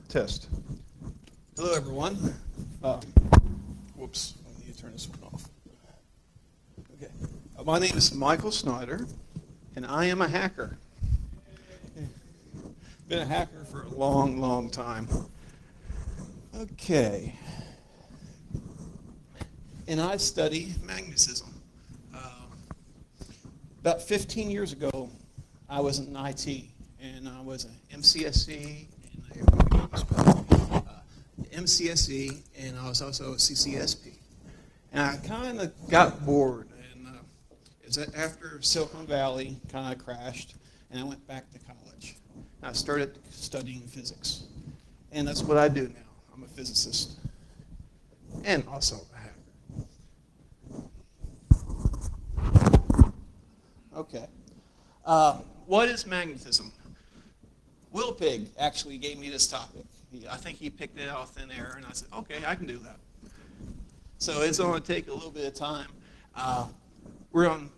Test. Hello, everyone. Whoops, I need to turn this one off. Okay. My name is MichaelSnyder, and I am a hacker. Been a hacker for a long, long time. Okay. And I study magnetism. About 15 years ago, I was in IT, and I was an MCSE, and I was also a CCSP. And I kind of got bored, and it was after Silicon Valley kind of crashed, and I went back to college. I started studying physics, and that's what I do now. I'm a physicist, and also a hacker. Okay. What is magnetism? Will Pig actually gave me this topic. I think he picked it out of thin air, and I said, okay, I can do that. So it's going to take a little bit of time.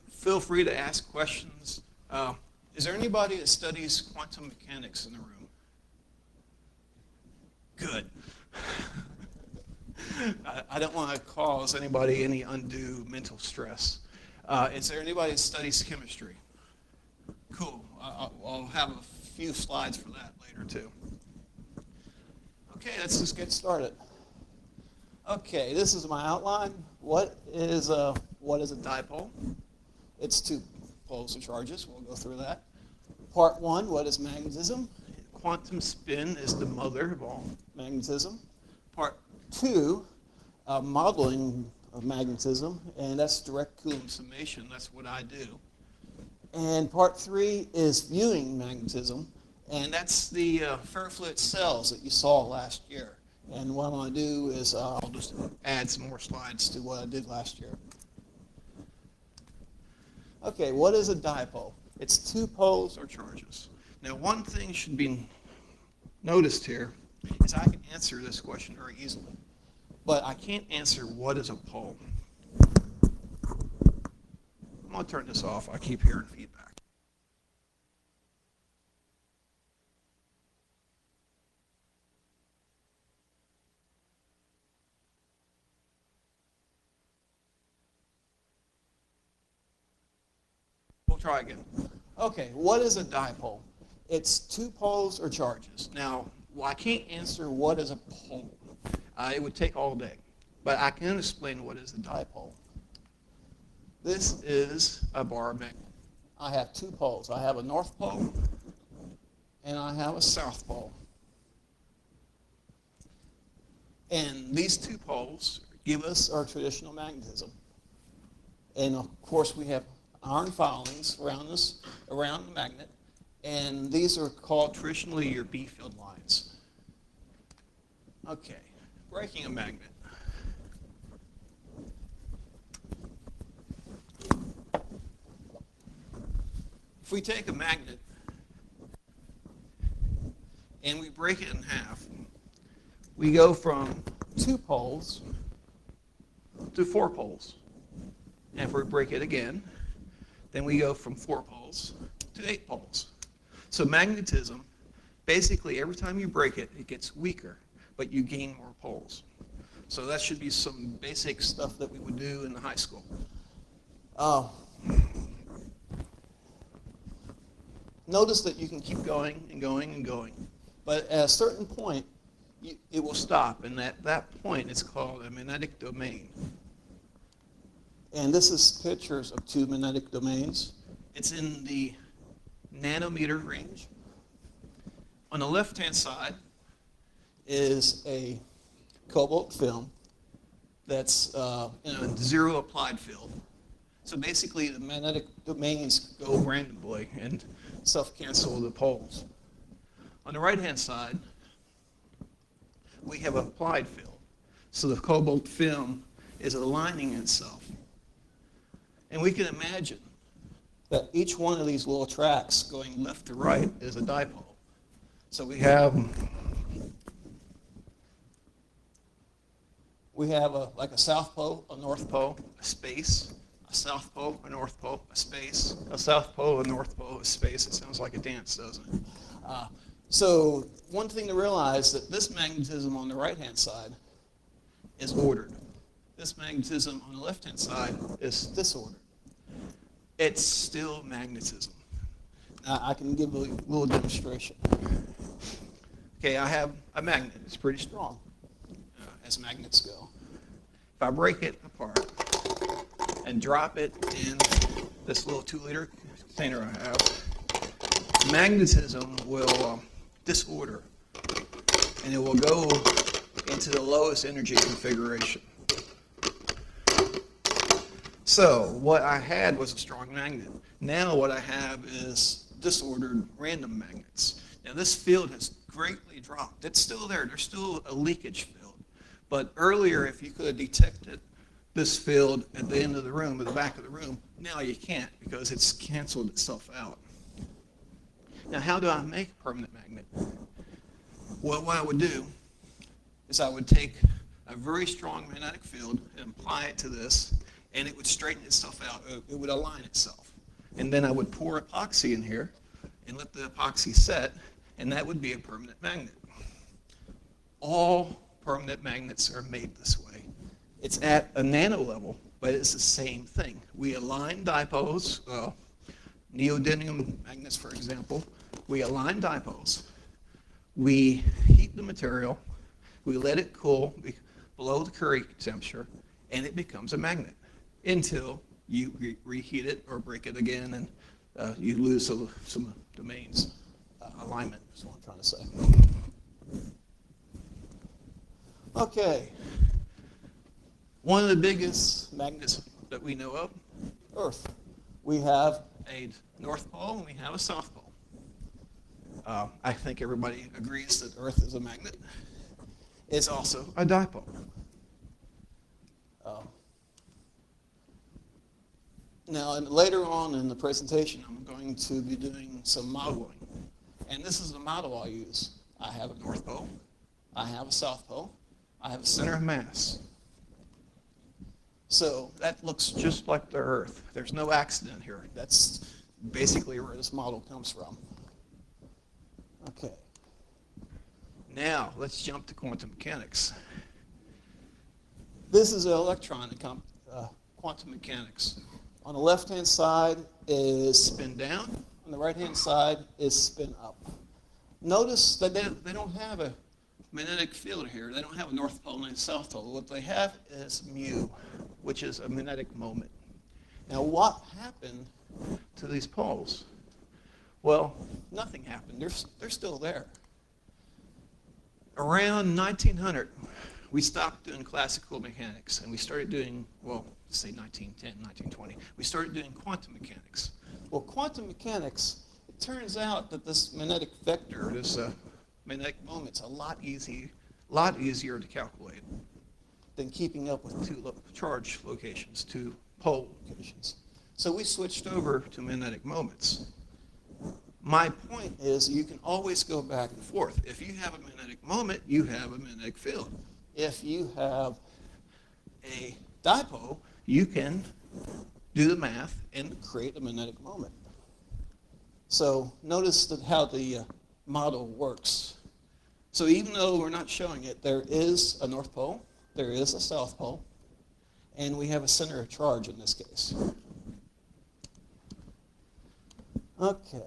Feel free to ask questions. Is there anybody that studies quantum mechanics in the room? Good. I don't want to cause anybody any undue mental stress. Is there anybody that studies chemistry? Cool. I'll have a few slides for that later, too. Okay, let's just get started. Okay, this is my outline. What is a dipole? It's two poles or charges. We'll go through that. Part one, what is magnetism? Quantum spin is the mother of all magnetism. Part two, modeling of magnetism, and that's direct Coulomb summation. That's what I do. And part three is viewing magnetism, and that's the ferrofluid cells that you saw last year. And what I'm going to do is I'll just add some more slides to what I did last year. Okay, what is a dipole? It's two poles or charges. Now, one thing should be noticed here is I can answer this question very easily, but I can't answer what is a pole. I'm going to turn this off. I keep hearing feedback. We'll try again. Okay, what is a dipole? It's two poles or charges. Now, I can't answer what is a pole. It would take all day, but I can explain what is a dipole. This is a bar magnet. I have two poles. I have a north pole, and I have a south pole. And these two poles give us our traditional magnetism. And of course, we have iron filings around the magnet, and these are called traditionally your B field lines. Okay, breaking a magnet. If we take a magnet and we break it in half, we go from 2 poles to 4 poles. And if we break it again, then we go from 4 poles to 8 poles. So magnetism, basically every time you break it, it gets weaker, but you gain more poles. So that should be some basic stuff that we would do in high school. Notice that you can keep going and going and going, but at a certain point, it will stop, and at that point, it's called a magnetic domain. And this is pictures of 2 magnetic domains. It's in the nanometer range. On the left-hand side is a cobalt film that's in a zero applied field. So basically, the magnetic domains go randomly and self-cancel the poles. On the right-hand side, we have an applied field. So the cobalt film is aligning itself. And we can imagine that each one of these little tracks going left to right is a dipole. So we have like a south pole, a north pole, a space, a south pole, a north pole, a space, a south pole, a north pole, a space. It sounds like a dance, doesn't it? So one thing to realize that this magnetism on the right-hand side is ordered. This magnetism on the left-hand side is disordered. It's still magnetism. Now, I can give a little demonstration. Okay, I have a magnet. It's pretty strong, as magnets go. If I break it apart and drop it in this little 2-liter container I have, magnetism will disorder, and it will go into the lowest energy configuration. So what I had was a strong magnet. Now what I have is disordered random magnets. Now this field has greatly dropped. It's still there. There's still a leakage field. But earlier, if you could have detected this field at the end of the room, at the back of the room, now you can't because it's canceled itself out. Now how do I make a permanent magnet? Well, what I would do is I would take a very strong magnetic field and apply it to this, and it would straighten itself out. It would align itself. And then I would pour epoxy in here and let the epoxy set, and that would be a permanent magnet. All permanent magnets are made this way. It's at a nano level, but it's the same thing. We align dipoles, neodymium magnets, for example. We align dipoles. We heat the material. We let it cool below the Curie temperature, and it becomes a magnet until you reheat it or break it again, and you lose some domains. Alignment is what I'm trying to say. Okay. One of the biggest magnets that we know of, Earth. We have a North Pole and we have a South Pole. I think everybody agrees that Earth is a magnet. It's also a dipole. Now, later on in the presentation, I'm going to be doing some modeling. And this is the model I use. I have a North Pole. I have a South Pole. I have a center of mass. So that looks just like the Earth. There's no accident here. That's basically where this model comes from. Okay. Now, let's jump to quantum mechanics. This is an electron in quantum mechanics. On the left-hand side is spin down. On the right-hand side is spin up. Notice that they don't have a magnetic field here. They don't have a North Pole and a South Pole. What they have is mu, which is a magnetic moment. Now, what happened to these poles? Well, nothing happened. They're still there. Around 1900, we stopped doing classical mechanics, and we started doing, well, say 1910, 1920, we started doing quantum mechanics. Well, quantum mechanics, it turns out that this magnetic vector, this magnetic moment's a lot easier to calculate than keeping up with two charge locations, two pole locations. So we switched over to magnetic moments. My point is you can always go back and forth. If you have a magnetic moment, you have a magnetic field. If you have a dipole, you can do the math and create a magnetic moment. So notice that how the model works. So even though we're not showing it, there is a North Pole, there is a South Pole, and we have a center of charge in this case. Okay.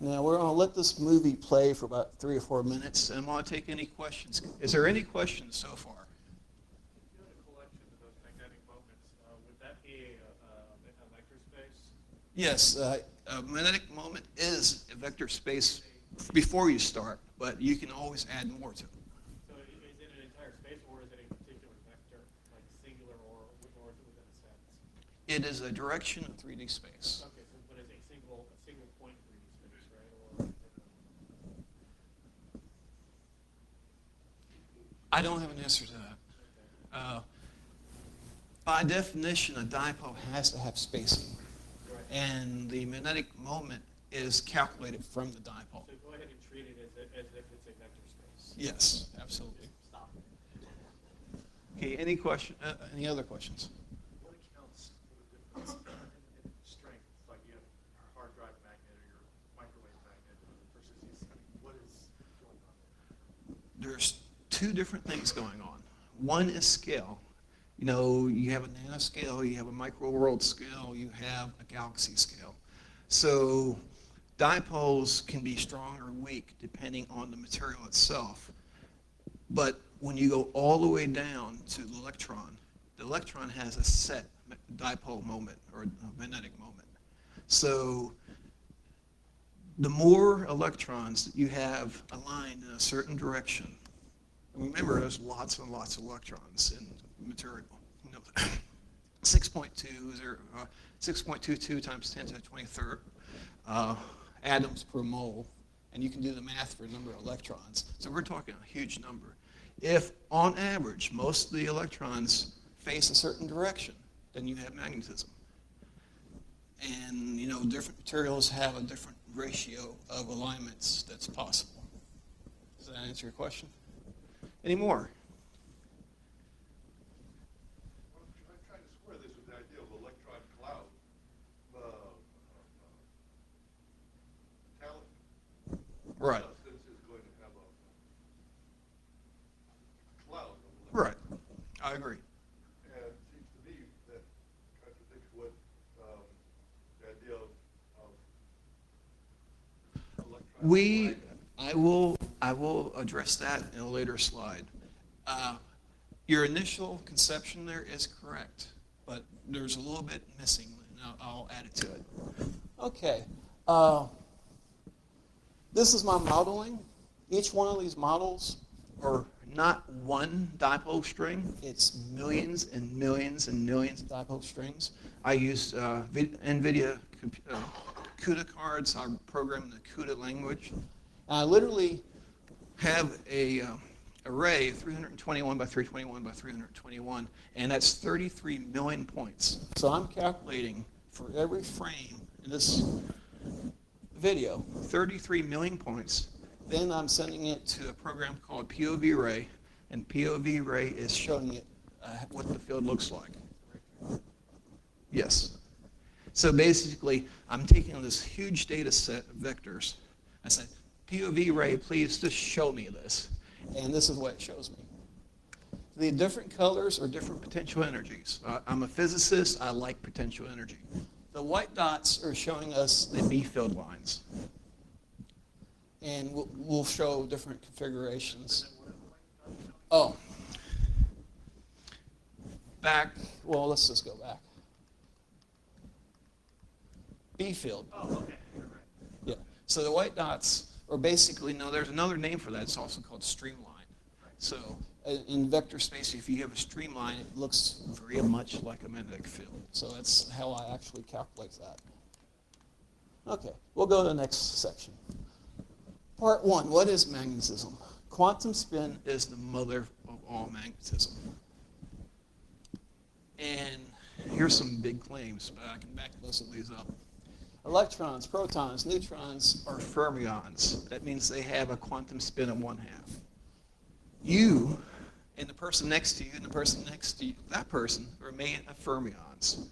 Now we're going to let this movie play for about 3 or 4 minutes, and I'm going to take any questions. Is there any questions so far? If you had a collection of those magnetic moments, would that be a vector space? Yes, a magnetic moment is a vector space before you start, but you can always add more to it. So is it an entire space, or is it a particular vector, like singular or within a sense? It is a direction of 3D space. Okay, so but it's a single point 3D space, right? Or I don't have an answer to that. okay. By definition, a dipole has to have spacing, Right. and the magnetic moment is calculated from the dipole. So go ahead and treat it as if it's a vector space. Yes, absolutely. Stop. Okay, any other questions? What accounts for the difference in strength? Like you have a hard drive magnet or your microwave magnet versus these. What is there's two different things going on. One is scale. You know, you have a nanoscale, you have a microworld scale, you have a galaxy scale. So dipoles can be strong or weak depending on the material itself. But when you go all the way down to the electron has a set dipole moment or magnetic moment. So the more electrons that you have aligned in a certain direction, and remember there's lots and lots of electrons in material. You know, 6.22 times 10 to the 23rd atoms per mole, and you can do the math for a number of electrons. So we're talking a huge number. If, on average, most of the electrons face a certain direction, then you have magnetism. And, you know, different materials have a different ratio of alignments that's possible. Does that answer your question? Any more? I'm trying to square this with the idea of electron cloud. Metallic Right. substance is going to have a cloud of Right. electrons. I agree. And it seems to me that contradicts what the idea of electron I will address that in a later slide. Your initial conception there is correct, but there's a little bit missing, and I'll add it to it. Okay. This is my modeling. Each one of these models are not one dipole string. It's millions and millions and millions of dipole strings. I use NVIDIA CUDA cards. I program in the CUDA language. I literally have a array of 321 by 321 by 321, and that's 33 million points. So I'm calculating for every frame in this video, 33 million points. Then I'm sending it to a program called POV-Ray, and POV-Ray is showing it what the field looks like. Yes. So basically, I'm taking this huge data set of vectors. I said, POV-Ray, please just show me this. And this is what it shows me. The different colors are different potential energies. I'm a physicist. I like potential energy. The white dots are showing us the B field lines. And we'll show different configurations. Oh. Back, well, let's just go back. B field. Oh, okay. Yeah. So the white dots are basically, no, there's another name for that. It's also called streamline. So in vector space, if you have a streamline, it looks very much like a magnetic field. So that's how I actually calculate that. Okay, we'll go to the next section. Part one, what is magnetism? Quantum spin is the mother of all magnetism. And here's some big claims, but I can back most of these up. Electrons, protons, neutrons are fermions. That means they have a quantum spin of 1/2. You and the person next to you and the person next to you, that person are made of fermions.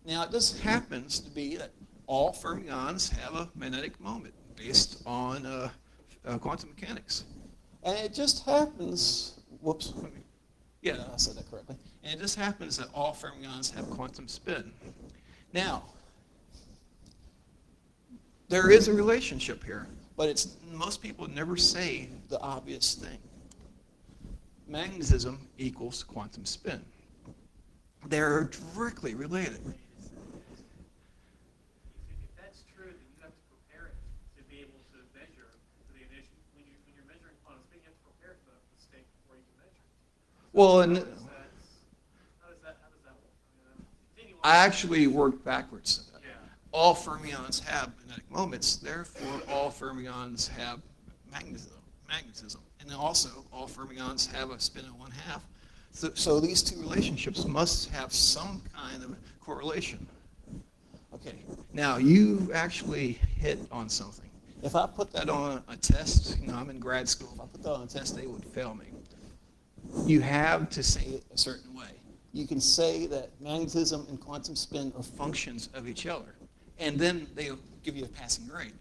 Now, it just happens to be that all fermions have a magnetic moment based on quantum mechanics. And it just happens, whoops, yeah, I said that correctly. And it just happens that all fermions have quantum spin. Now, there is a relationship here, but most people never say the obvious thing. Magnetism equals quantum spin. They're directly related. If that's true, then you have to prepare it to be able to measure the initial. When you're measuring quantum spin, you have to prepare for the state before you can measure it. Well, How and does that work? I actually worked backwards. Yeah. All fermions have magnetic moments, therefore all fermions have magnetism. And then also all fermions have a spin of 1/2. So these two relationships must have some kind of correlation. Okay, now you actually hit on something. If I put that on a test, I'm in grad school, if I put that on a test, they would fail me. You have to say it a certain way. You can say that magnetism and quantum spin are functions of each other, and then they'll give you a passing grade.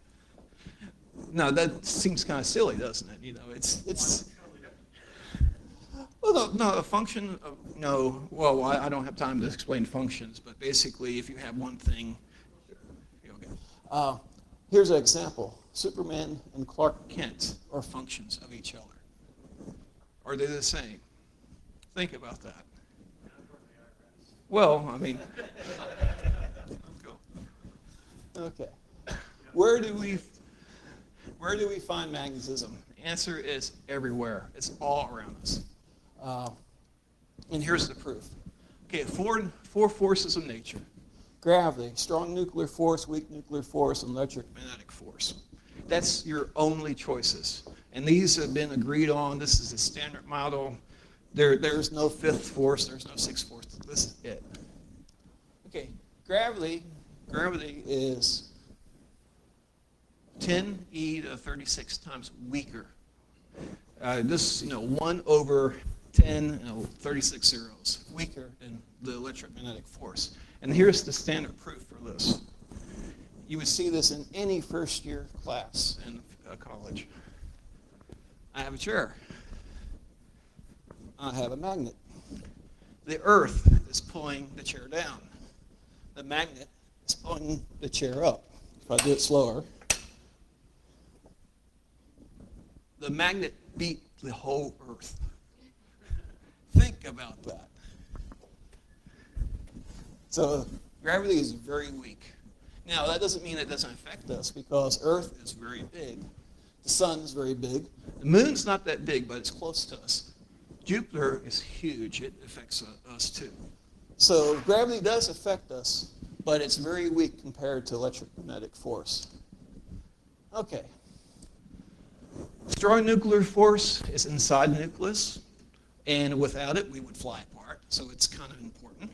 No, that seems kind of silly, doesn't it? You know, it's. Well, no, a function of, no, well, I don't have time to explain functions, but basically if you have one thing, okay. Here's an example. Superman and Clark Kent are functions of each other. Are they the same? Think about that. Well, I mean, go. Okay. Where do we find magnetism? The answer is everywhere. It's all around us. And here's the proof. Okay, four forces of nature. Gravity, strong nuclear force, weak nuclear force, and electromagnetic force. That's your only choices. And these have been agreed on. This is a standard model. There's no fifth force. There's no sixth force. This is it. Okay, gravity is 10e to 36 times weaker. This, 1 over 10, 36 zeros, weaker than the electromagnetic force. And here's the standard proof for this. You would see this in any first year class in college. I have a chair. I have a magnet. The earth is pulling the chair down. The magnet is pulling the chair up. If I do it slower, the magnet beat the whole earth. Think about that. So gravity is very weak. Now, that doesn't mean it doesn't affect us because Earth is very big. The sun is very big. The moon's not that big, but it's close to us. Jupiter is huge. It affects us too. So gravity does affect us, but it's very weak compared to electromagnetic force. Okay. Strong nuclear force is inside the nucleus, and without it, we would fly apart. So it's kind of important.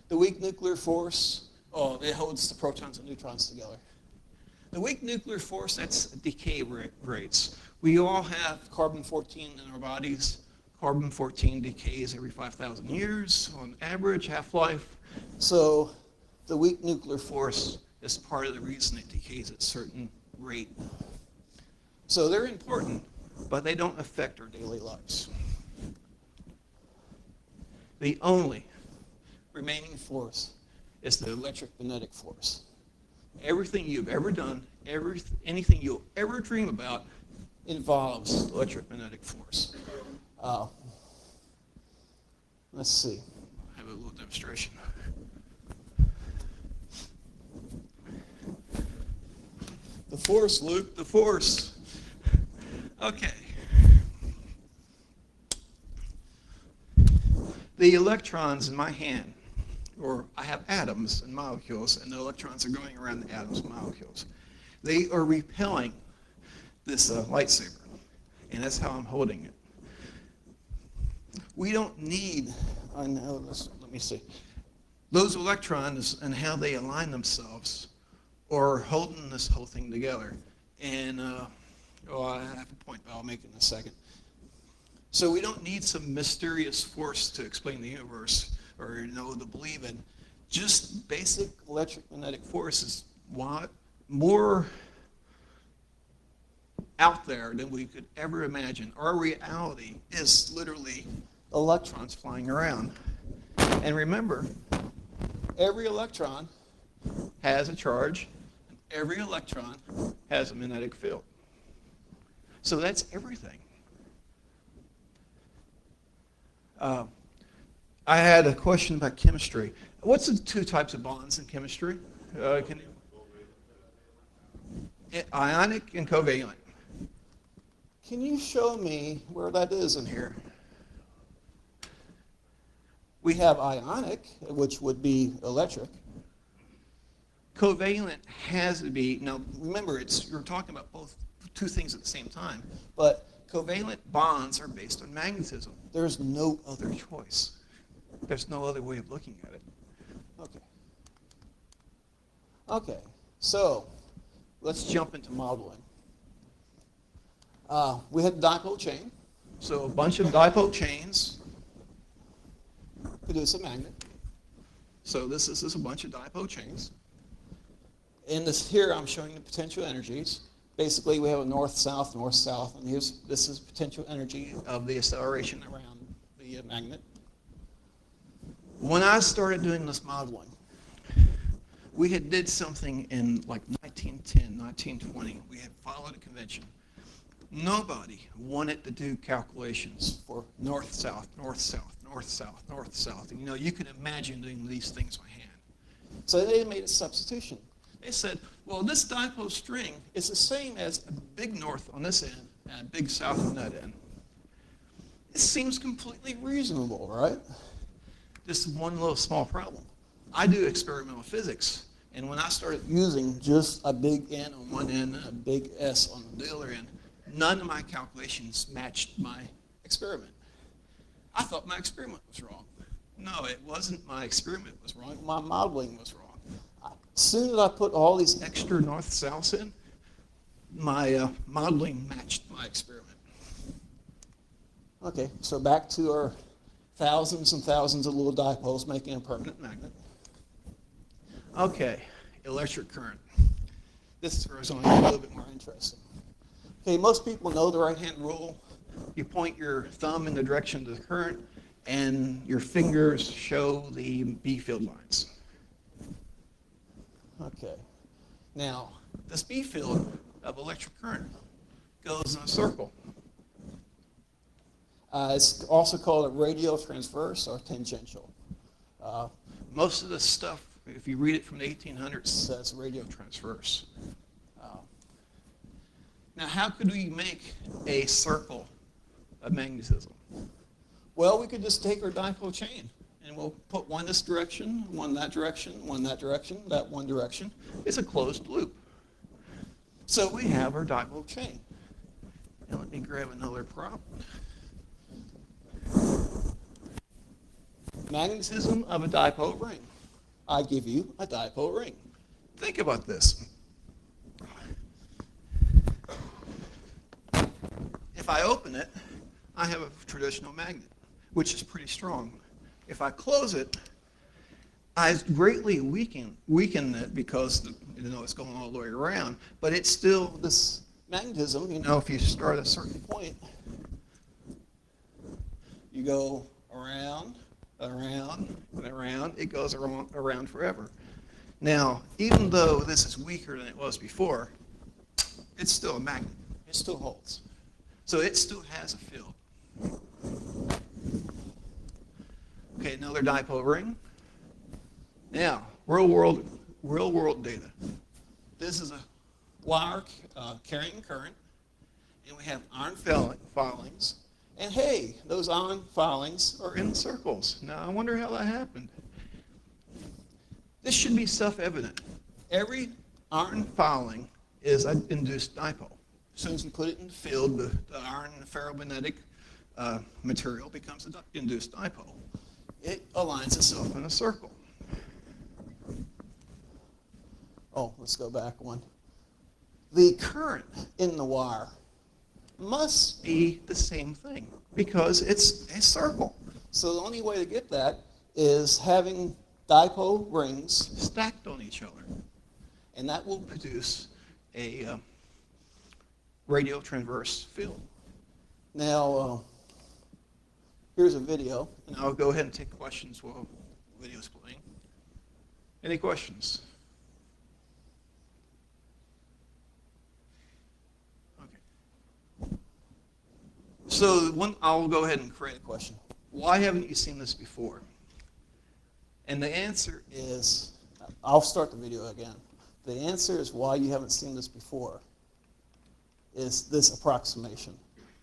The weak nuclear force, it holds the protons and neutrons together. The weak nuclear force, that's decay rates. We all have carbon-14 in our bodies. Carbon-14 decays every 5,000 years on average, half-life. So the weak nuclear force is part of the reason it decays at a certain rate. So they're important, but they don't affect our daily lives. The only remaining force is the electromagnetic force. Everything you've ever done, anything you'll ever dream about involves electromagnetic force. Let's see. I have a little demonstration. The force, Luke, the force. Okay. The electrons in my hand, or I have atoms and molecules, and the electrons are going around the atoms and molecules. They are repelling this lightsaber, and that's how I'm holding it. We don't need, let me see, those electrons and how they align themselves are holding this whole thing together. And, I have a point, but I'll make it in a second. So we don't need some mysterious force to explain the universe or to believe in. Just basic electromagnetic force is more out there than we could ever imagine. Our reality is literally electrons flying around. And remember, every electron has a charge, and every electron has a magnetic field. So that's everything. I had a question about chemistry. What's the two types of bonds in chemistry? Ionic and covalent. Can you show me where that is in here? We have ionic, which would be electric. Covalent has to be, now remember, you're talking about both two things at the same time, but covalent bonds are based on magnetism. There's no other choice. There's no other way of looking at it. Okay, so let's jump into modeling. We had dipole chain. So a bunch of dipole chains produce a magnet. So this is a bunch of dipole chains. In this here, I'm showing the potential energies. Basically, we have a north-south, north-south, and this is potential energy of the acceleration around the magnet. When I started doing this modeling, we had did something in like 1910, 1920. We had followed a convention. Nobody wanted to do calculations for north-south, north-south, north-south, north-south. And you can imagine doing these things by hand. So they made a substitution. They said, well, this dipole string is the same as a big north on this end and a big south on that end. It seems completely reasonable, right? Just one little small problem. I do experimental physics, and when I started using just a big N on one end and a big S on the other end, none of my calculations matched my experiment. I thought my experiment was wrong. No, it wasn't my experiment was wrong. My modeling was wrong. As soon as I put all these extra north-souths in, my modeling matched my experiment. Okay, so back to our thousands and thousands of little dipoles making a permanent magnet. Okay, electric current. This is where it's going to get a little bit more interesting. Okay, most people know the right-hand rule. You point your thumb in the direction of the current, and your fingers show the B field lines. Okay, now this B field of electric current goes in a circle. It's also called a radial transverse or tangential. Most of the stuff, if you read it from the 1800s, says radial transverse. Now, how could we make a circle of magnetism? Well, we could just take our dipole chain, and we'll put one this direction, one that direction, one that direction, that one direction. It's a closed loop. So we have our dipole chain. Now, let me grab another prop. Magnetism of a dipole ring. I give you a dipole ring. Think about this. If I open it, I have a traditional magnet, which is pretty strong. If I close it, I greatly weaken it because it's going all the way around, but it's still this magnetism. If you start at a certain point, you go around, around, and around. It goes around forever. Now, even though this is weaker than it was before, it's still a magnet. It still holds. So it still has a field. Okay, another dipole ring. Now, real world data. This is a wire carrying current, and we have iron filings. And hey, those iron filings are in circles. Now, I wonder how that happened. This should be self-evident. Every iron filing is an induced dipole. As soon as you put it in the field, the iron ferromagnetic material becomes an induced dipole. It aligns itself in a circle. Oh, let's go back one. The current in the wire must be the same thing because it's a circle. So the only way to get that is having dipole rings stacked on each other. And that will produce a radial transverse field. Now, here's a video, and I'll go ahead and take questions while the video's playing. Any questions? Okay. So I'll go ahead and create a question. Why haven't you seen this before? And the answer is, I'll start the video again. The answer is why you haven't seen this before is this approximation.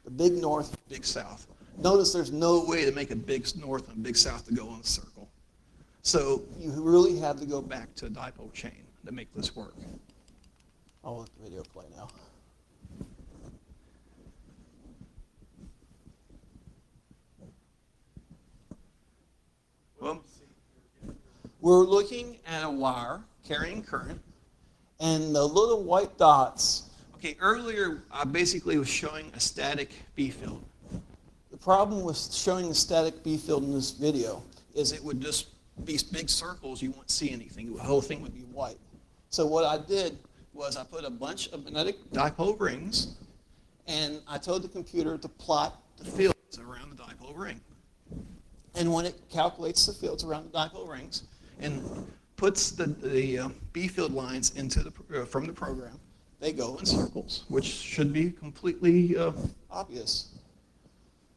The big north, big south. Notice there's no way to make a big north and a big south to go in a circle. So you really have to go back to a dipole chain to make this work. I'll let the video play now. Well, we're looking at a wire carrying current, and the little white dots. Okay, earlier I basically was showing a static B field. The problem with showing the static B field in this video is it would just be big circles. You won't see anything. The whole thing would be white. So what I did was I put a bunch of magnetic dipole rings, and I told the computer to plot the fields around the dipole ring. And when it calculates the fields around the dipole rings and puts the B field lines into from the program, they go in circles, which should be completely obvious.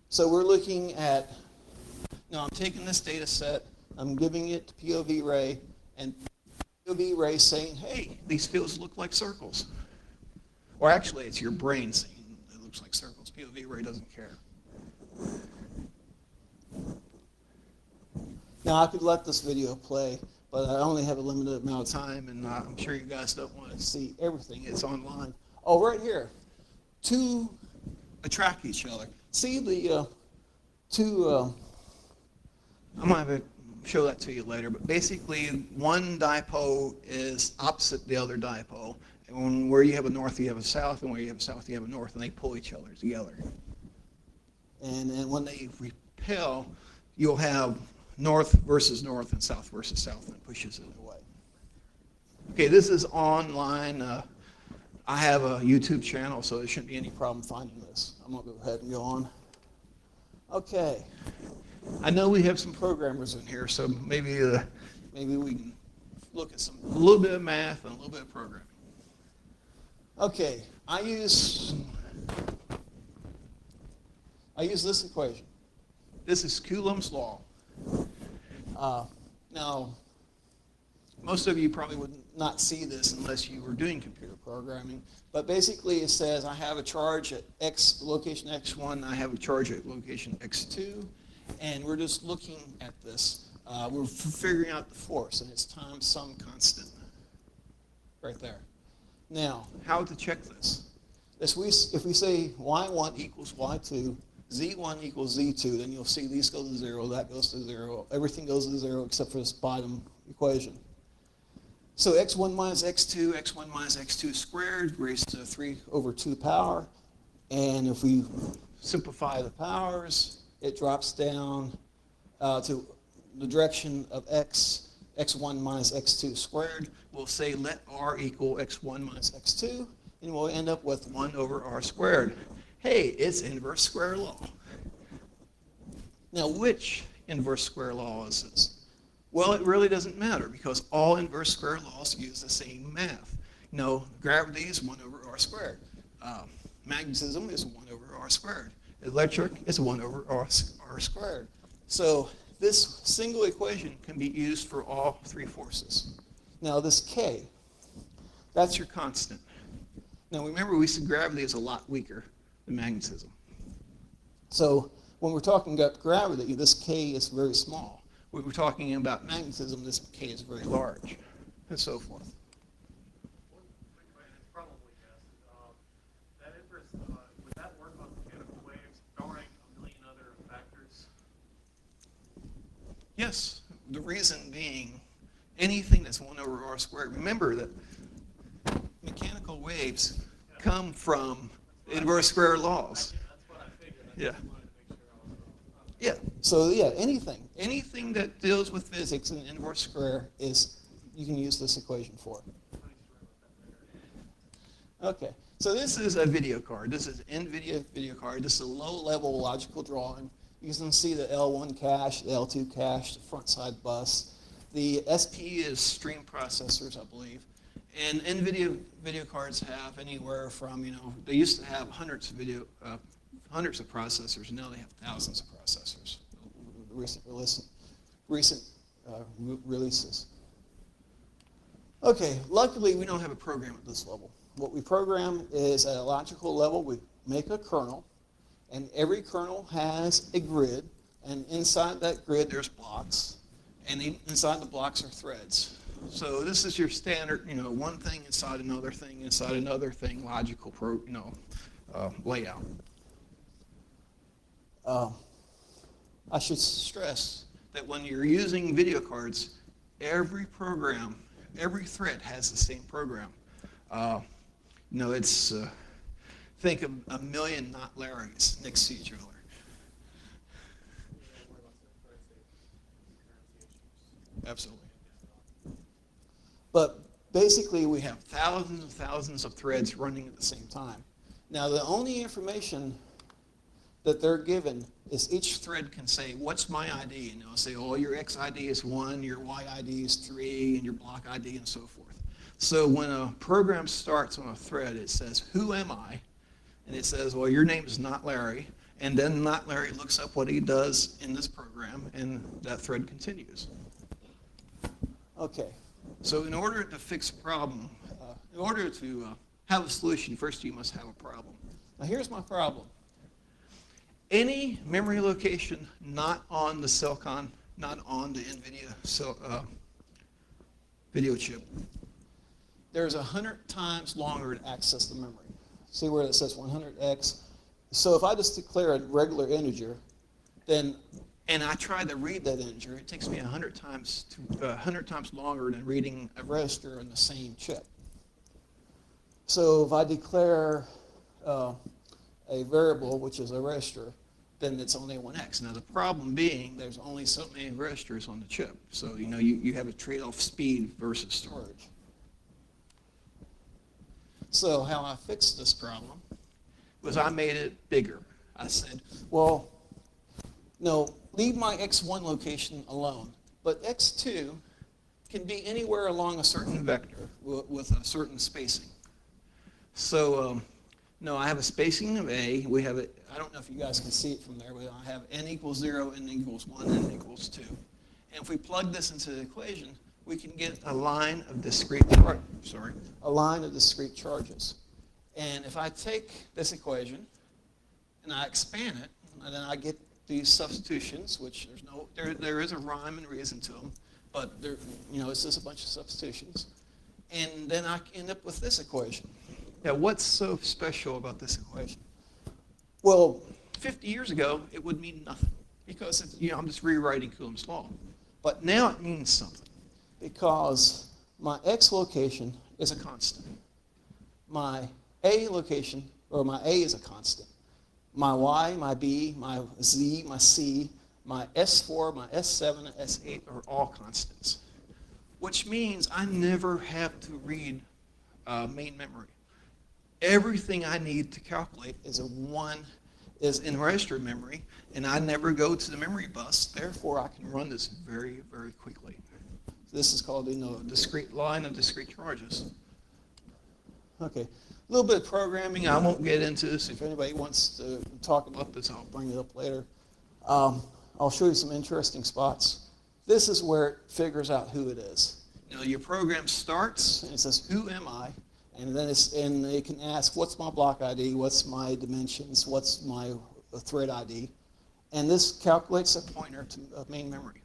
So we're looking at, now I'm taking this data set, I'm giving it to POV Ray, and POV Ray saying, hey, these fields look like circles. Or actually, it's your brain saying it looks like circles. POV Ray doesn't care. Now, I could let this video play, but I only have a limited amount of time, and I'm sure you guys don't want to see everything. It's online. Oh, right here. Two attract each other. See the two, I'm going to have to show that to you later, but basically one dipole is opposite the other dipole. And where you have a north, you have a south, and where you have a south, you have a north, and they pull each other together. And when they repel, you'll have north versus north and south versus south, and it pushes it away. Okay, this is online. I have a YouTube channel, so there shouldn't be any problem finding this. I'm going to go ahead and go on. Okay. I know we have some programmers in here, so maybe we can look at a little bit of math and a little bit of programming. Okay, I use this equation. This is Coulomb's law. Now, most of you probably would not see this unless you were doing computer programming, but basically it says I have a charge at location x1, I have a charge at location x2, and we're just looking at this. We're figuring out the force, and it's times some constant right there. Now, how to check this? If we say y1 equals y2, z1 equals z2, then you'll see these go to 0, that goes to 0, everything goes to 0 except for this bottom equation. So x1 minus x2 squared raised to 3 over 2 power, and if we simplify the powers, it drops down to the direction of x1 minus x2 squared. We'll say let r equal x1 minus x2, and we'll end up with 1 over r squared. Hey, it's inverse square law. Now, which inverse square law is this? Well, it really doesn't matter because all inverse square laws use the same math. You know, gravity is 1 over r squared. Magnetism is 1 over r squared. Electric is 1 over r squared. So this single equation can be used for all three forces. Now this K, that's your constant. Now remember we said gravity is a lot weaker than magnetism. So when we're talking about gravity, this K is very small. When we're talking about magnetism, this K is very large, and so forth. One quick question, it's probably yes. That inverse, would that work on mechanical waves, barring a million other factors? Yes, the reason being anything that's 1 over r squared. Remember that mechanical waves come from inverse square laws. That's what I figured. Yeah. Just wanted to make sure I was wrong. Yeah. So yeah, anything that deals with physics and inverse square is you can use this equation for. Okay. So this is a video card. This is an NVIDIA video card. This is a low-level logical drawing. You can see the L1 cache, the L2 cache, the front side bus. The SP is stream processors, I believe. And NVIDIA video cards have anywhere from, they used to have hundreds of processors, and now they have thousands of processors. Recent releases. Okay, luckily we don't have a program at this level. What we program is at a logical level, we make a kernel, and every kernel has a grid, and inside that grid there's blocks, and inside the blocks are threads. So this is your standard, one thing inside another thing, logical layout. I should stress that when you're using video cards, every thread has the same program. Think of a million not Larrys next to each other. Absolutely. But basically we have thousands and thousands of threads running at the same time. Now the only information that they're given is each thread can say, what's my ID? And they'll say, oh, your X ID is 1, your Y ID is 3, and your block ID and so forth. So when a program starts on a thread, it says, who am I? And it says, well, your name is not Larry. And then not Larry looks up what he does in this program, and that thread continues. Okay, so in order to fix a problem, in order to have a solution, first you must have a problem. Now here's my problem. Any memory location not on the Cellcon, not on the NVIDIA video chip, there's 100 times longer to access the memory. See where it says 100x? So if I just declare a regular integer, then, and I try to read that integer, it takes me 100 times longer than reading a register on the same chip. So if I declare a variable, which is a register, then it's only 1x. Now the problem being there's only so many registers on the chip. So you have a trade-off speed versus storage. So how I fixed this problem was I made it bigger. I said, well, no, leave my x1 location alone, but x2 can be anywhere along a certain vector with a certain spacing. So no, I have a spacing of A. We have it, I don't know if you guys can see it from there, but I have n equals 0, n equals 1, n equals 2. And if we plug this into the equation, we can get a line of discrete charges. And if I take this equation and I expand it, and then I get these substitutions, which there is a rhyme and reason to them, but it's just a bunch of substitutions. And then I end up with this equation. Now, what's so special about this equation? Well, 50 years ago, it would mean nothing because I'm just rewriting Coulomb's law. But now it means something because my x location is a constant. My a location, or my a is a constant. My y, my b, my z, my c, my S4, my S7, and S8 are all constants, which means I never have to read main memory. Everything I need to calculate is in register memory, and I never go to the memory bus. Therefore, I can run this very, very quickly. This is called a discrete line of discrete charges. Okay, a little bit of programming. I won't get into this. If anybody wants to talk about this, I'll bring it up later. I'll show you some interesting spots. This is where it figures out who it is. Your program starts, and it says, who am I? And then it can ask, what's my block ID? What's my dimensions? What's my thread ID? And this calculates a pointer to main memory.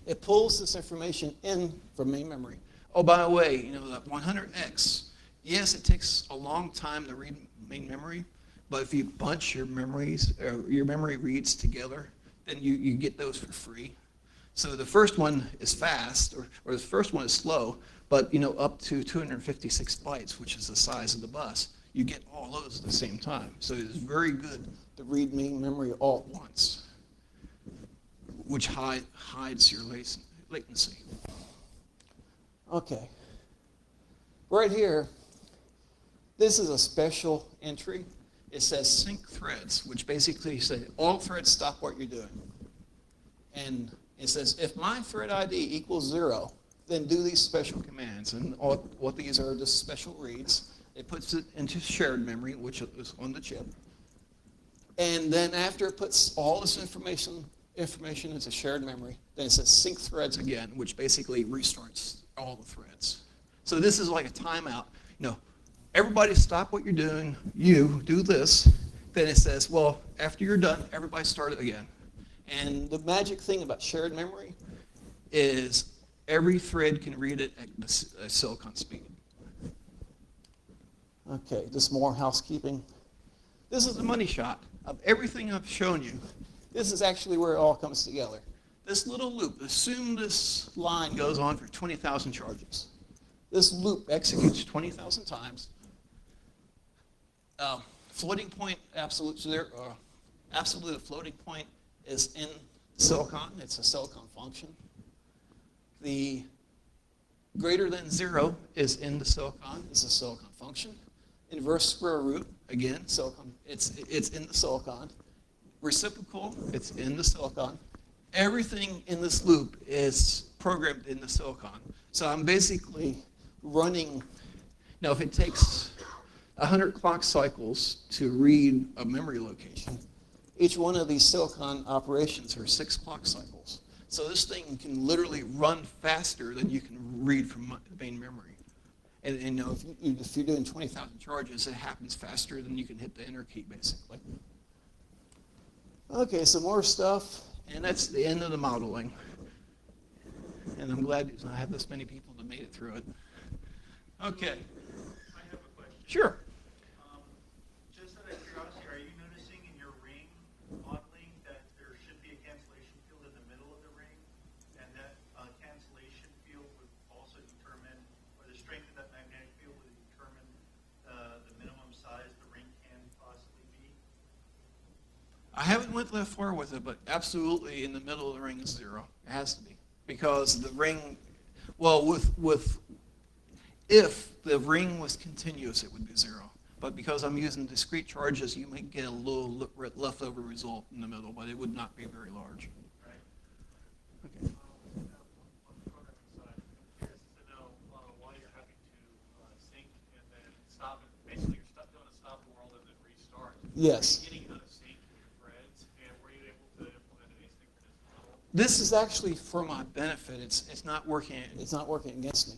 It pulls this information in from main memory. Oh, by the way, that 100x, yes, it takes a long time to read main memory, but if you bunch your memory reads together, then you get those for free. So the first one is fast, or the first one is slow, but up to 256 bytes, which is the size of the bus, you get all those at the same time. So it's very good to read main memory all at once, which hides your latency. Okay. Right here, this is a special entry. It says sync threads, which basically say all threads stop what you're doing. And it says if my thread ID equals 0, then do these special commands. And what these are just special reads. It puts it into shared memory, which is on the chip. And then after it puts all this information into shared memory, then it says sync threads again, which basically restarts all the threads. So this is like a timeout. Everybody stop what you're doing. You do this. Then it says, well, after you're done, everybody start it again. And the magic thing about shared memory is every thread can read it at the silicon speed. Okay, just more housekeeping. This is the money shot of everything I've shown you. This is actually where it all comes together. This little loop, assume this line goes on for 20,000 charges. This loop executes 20,000 times. Floating point, absolute floating point is in silicon. It's a silicon function. The Greater than 0 is in the silicon, is a silicon function. Inverse square root, again, silicon, it's in the silicon. Reciprocal, it's in the silicon. Everything in this loop is programmed in the silicon. So I'm basically running, now if it takes 100 clock cycles to read a memory location, each one of these silicon operations are 6 clock cycles. So this thing can literally run faster than you can read from the main memory. And you know, if you're doing 20,000 charges, it happens faster than you can hit the enter key, basically. Okay, some more stuff, and that's the end of the modeling. And I'm glad I have this many people that made it through it. Okay. I have a question. Sure. Just out of curiosity, are you noticing in your ring modeling that there should be a cancellation field in the middle of the ring, and that cancellation field would also determine, or the strength of that magnetic field would determine the minimum size the ring can possibly be? I haven't went that far with it, but absolutely in the middle of the ring is 0. It has to be. Because the ring, well, if the ring was continuous, it would be 0. But because I'm using discrete charges, you might get a little leftover result in the middle, but it would not be very large. Right. Okay. On the programming side, I'm curious to know why you're having to sync and then stop it. Basically, you're doing a stop world and then restart. Yes. Are you getting out of sync with your threads, and were you able to implement an asynchronous model? This is actually for my benefit. It's not working. It's not working against me.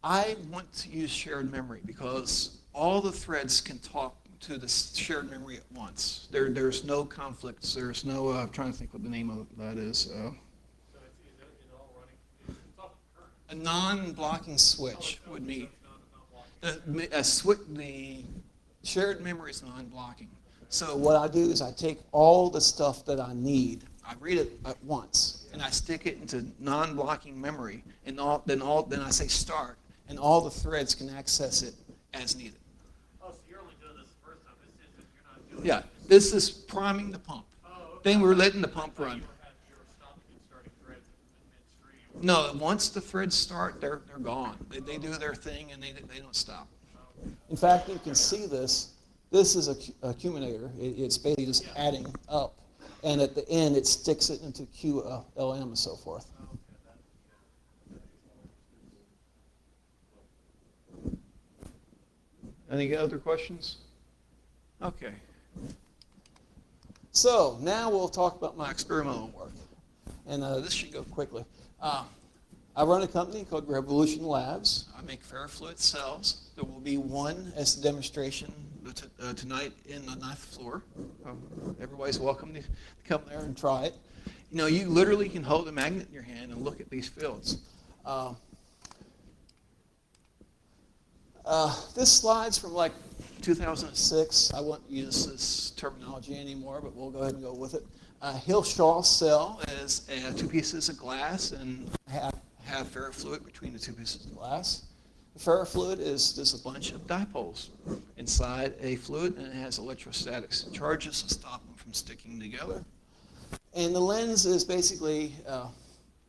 I want to use shared memory because all the threads can talk to the shared memory at once. There's no conflicts. There's no. I'm trying to think what the name of that is. So is it all running? It's all current. A non-blocking switch would be Not blocking. the shared memory is non-blocking. So what I do is I take all the stuff that I need. I read it at once, and I stick it into non-blocking memory, and then I say start, and all the threads can access it as needed. Oh, so you're only doing this the first time. This isn't, you're not doing Yeah, this. this is priming the pump. Oh, okay. Then we're letting the pump run. You were stopping and starting threads in midstream. No, once the threads start, they're gone. They do their thing, and they don't stop. In fact, you can see this. This is a accumulator. It's basically just adding up. And at the end, it sticks it into QLM and so forth. Any other questions? Okay. So now we'll talk about my experimental work. And this should go quickly. I run a company called Revolution Labs. I make ferrofluid cells. There will be one as a demonstration tonight in the 9th floor. Everybody's welcome to come there and try it. You know, you literally can hold a magnet in your hand and look at these fields. This slide's from like 2006. I won't use this terminology anymore, but we'll go ahead and go with it. Hill-Shaw cell is 2 pieces of glass and have ferrofluid between the 2 pieces of glass. The ferrofluid is just a bunch of dipoles inside a fluid, and it has electrostatic charges to stop them from sticking together. And the lens is basically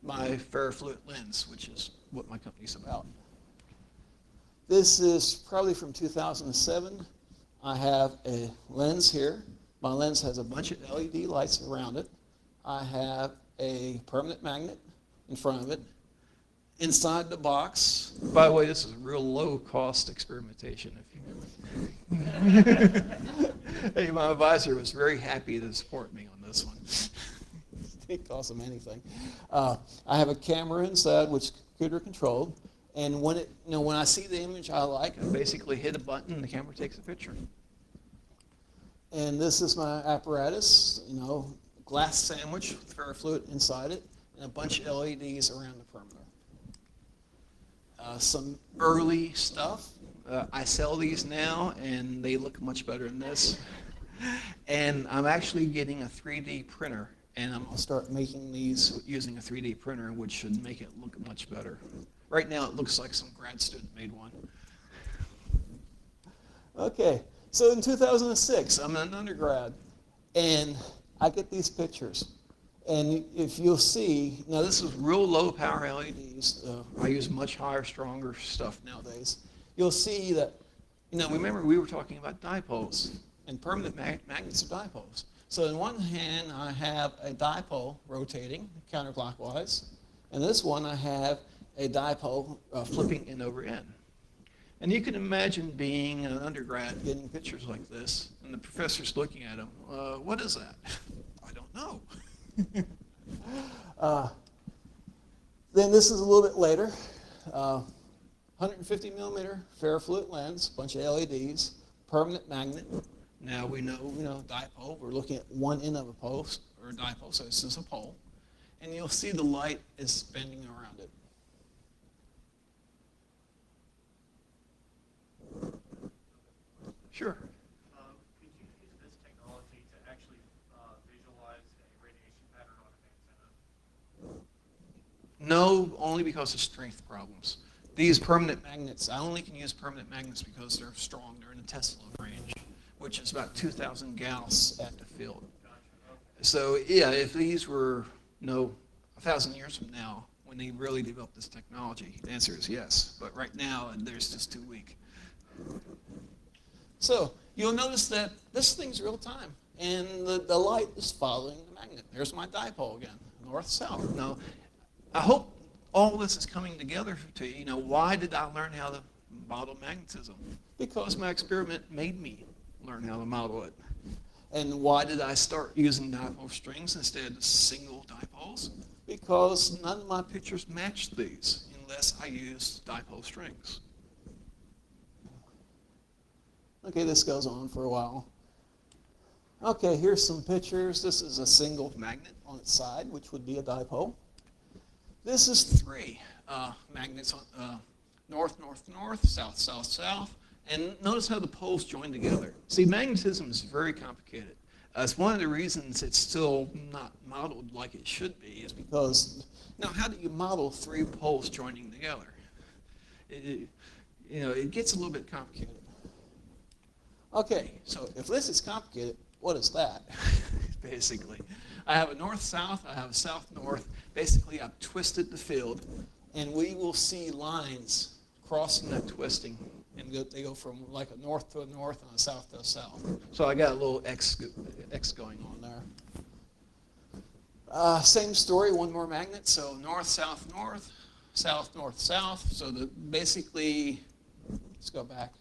my ferrofluid lens, which is what my company's about. This is probably from 2007. I have a lens here. My lens has a bunch of LED lights around it. I have a permanent magnet in front of it. Inside the box, by the way, this is a real low-cost experimentation. Hey, my advisor was very happy to support me on this one. It didn't cost him anything. I have a camera inside, which is computer controlled, and when I see the image I like, I basically hit a button, and the camera takes a picture. And this is my apparatus, glass sandwich with ferrofluid inside it, and a bunch of LEDs around the perimeter. Some early stuff. I sell these now, and they look much better than this. And I'm actually getting a 3D printer, and I'm going to start making these using a 3D printer, which should make it look much better. Right now, it looks like some grad student made one. Okay, so in 2006, I'm an undergrad, and I get these pictures. And if you'll see, now this is real low power LEDs. I use much higher, stronger stuff nowadays. You'll see that, remember we were talking about dipoles, and permanent magnets are dipoles. So in one hand, I have a dipole rotating counterclockwise, and this one I have a dipole flipping end over end. And you can imagine being an undergrad getting pictures like this, and the professor's looking at them. What is that? I don't know. Then this is a little bit later. 150 millimeter ferrofluid lens, bunch of LEDs, permanent magnet. Now we know dipole. We're looking at one end of a post or a dipole, so this is a pole. And you'll see the light is spinning around it. Sure. Could you use this technology to actually visualize a radiation pattern on an antenna? No, only because of strength problems. These permanent magnets, I only can use permanent magnets because they're strong. They're in the Tesla range, which is about 2,000 Gauss at the field. Gotcha. Okay. So yeah, if these were 1,000 years from now, when they really develop this technology, the answer is yes. But right now, they're just too weak. So you'll notice that this thing's real time, and the light is following the magnet. There's my dipole again, north-south. Now, I hope all this is coming together to you. Why did I learn how to model magnetism? Because my experiment made me learn how to model it. And why did I start using dipole strings instead of single dipoles? Because none of my pictures matched these unless I used dipole strings. Okay, this goes on for a while. Okay, here's some pictures. This is a single magnet on its side, which would be a dipole. This is three magnets on north, north, north, south, south, south. And notice how the poles join together. See, magnetism is very complicated. It's one of the reasons it's still not modeled like it should be is because, how do you model three poles joining together? It gets a little bit complicated. Okay, so if this is complicated, what is that, basically? I have a north-south, I have a south-north. Basically, I've twisted the field, and we will see lines crossing that twisting, and they go from like a north to a north and a south to a south. So I got a little X going on there. Same story, one more magnet. So north, south, north, south, north, south. So basically, let's go back.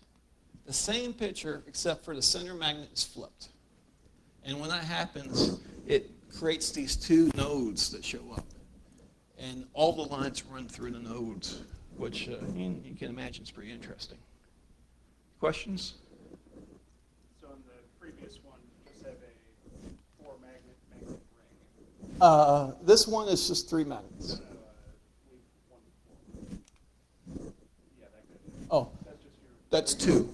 The same picture, except for the center magnet is flipped. And when that happens, it creates these two nodes that show up. And all the lines run through the nodes, which you can imagine is pretty interesting. Questions? So in the previous one, you just have a magnet ring. This one is just three magnets. Leave one before. Yeah, that could. Oh, That's just your. that's two.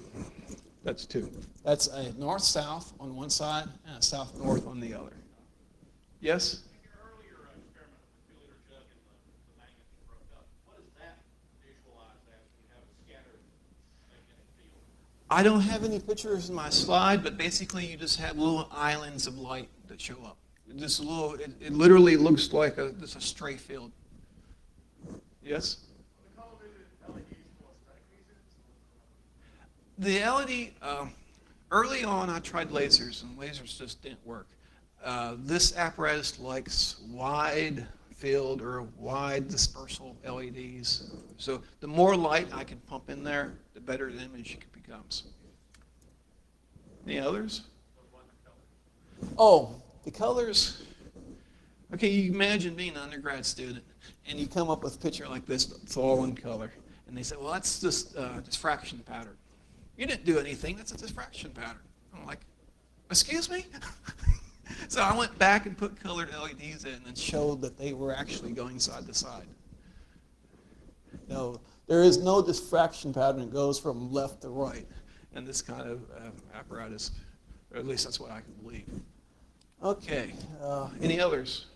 That's two. That's a north-south on one side and a south-north on the other. Yes? In your earlier experiment with the 2-liter jug and the magnet that broke up, what does that visualize as when you have a scattered magnetic field? I don't have any pictures in my slide, but basically you just have little islands of light that show up. Just it literally looks like just a stray field. Yes? The color LEDs more strike The LED, early on I tried lasers, and lasers just didn't work. This apparatus likes wide field or wide dispersal LEDs. So the more light I can pump in there, the better the image it becomes. Any others? Oh, the colors. Okay, you imagine being an undergrad student, and you come up with a picture like this that's all in color. And they say, well, that's just diffraction pattern. You didn't do anything. That's a diffraction pattern. I'm like, excuse me? So I went back and put colored LEDs in and showed that they were actually going side to side. No, there is no diffraction pattern. It goes from left to right in this kind of apparatus, or at least that's what I can believe. Okay, any others?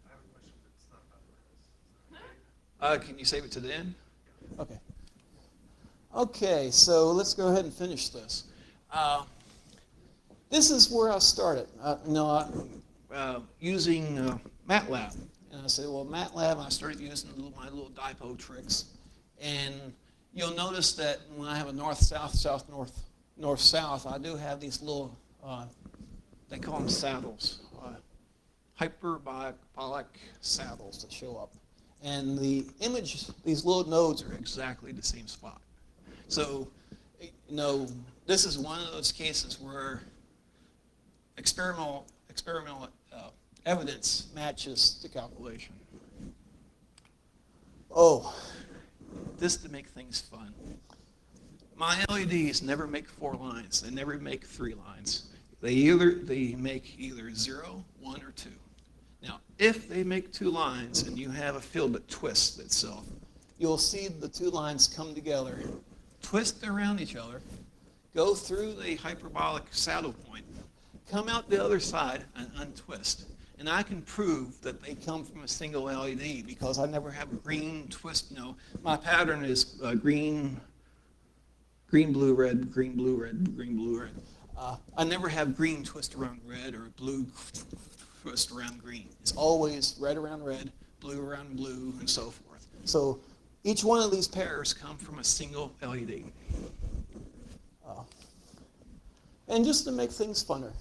I have a question that's not about this. Can you save it to the end? Okay. Okay, so let's go ahead and finish this. This is where I started. using MATLAB. And I said, well, MATLAB, I started using my little dipole tricks. And you'll notice that when I have a north-south, south-north, north-south, I do have these little, they call them saddles, hyperbolic saddles that show up. And the image, these little nodes are exactly the same spot. So, this is one of those cases where experimental evidence matches the calculation. Oh, this to make things fun. My LEDs never make 4 lines. They never make 3 lines. They make either 0, 1, or 2. Now, if they make 2 lines and you have a field that twists itself, you'll see the 2 lines come together, twist around each other, go through the hyperbolic saddle point, come out the other side and untwist. And I can prove that they come from a single LED because I never have a green twist. My pattern is green, blue, red, green, blue, red, green, blue, red. I never have green twist around red or blue twist around green. It's always red around red, blue around blue, and so forth. So each one of these pairs come from a single LED. And just to make things funner,